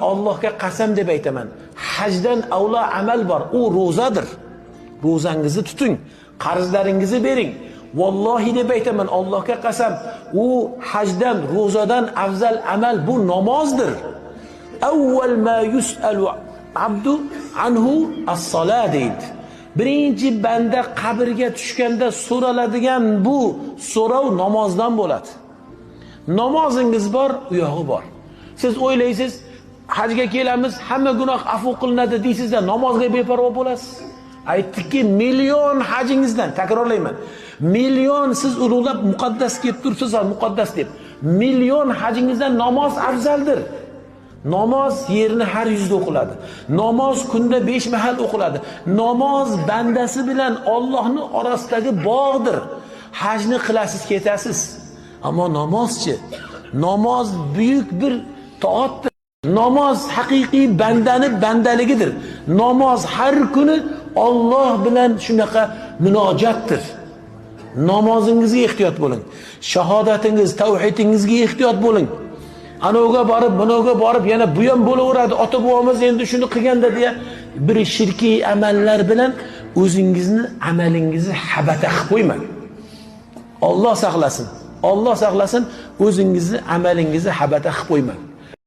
Allohga qasam deb aytaman. Hajdan avlo amal bor. U ro'zadir. Ro'zangizni tuting, qarzlaringizni bering. Vallohi deb aytaman, Allohga qasam, u hajdan, ro'zadan afzal amal bu namozdir. Avval ma yus'alu abdu anhu as-salat deydi. Birinchi banda qabrga tushganda so'raladigan bu so'rov namozdan bo'ladi. Namozingiz bor, u yog'i bor. Siz o'ylaysiz, hajga kelamiz, hamma gunoh afv qilinadi deysizda, namozga beparvo bo'lasiz. Aytdikki, million hajingizdan, takrorlayman, million siz ulug'lab muqaddas kelib tursiz, muqaddas deb. Million hajingizdan namoz afzaldir. Namoz yerni har yuzda o'qiladi. Namoz kunda 5 mahal o'qiladi. Namoz bandasi bilan Allohning orasidagi bog'dir. Hajni qilasiz, ketasiz. Ammo namozchi, namoz buyuk bir toatdir. Namoz haqiqiy bandani bandaligidir. Namoz har kuni Alloh bilan shunaqa munojatdir. Namozingizga ehtiyot bo'ling. Shahodatingiz, tavhidingizga ehtiyot bo'ling. Anoga borib, bunoga borib, yana bu ham bo'laveradi. Ota-bobomiz endi shuni qilganda deya bir shirkiy amallar bilan o'zingizni amalingizni habata qilib qo'ymang. Alloh saqlasin. Alloh saqlasin, o'zingizni amalingizni habata qilib qo'ymang.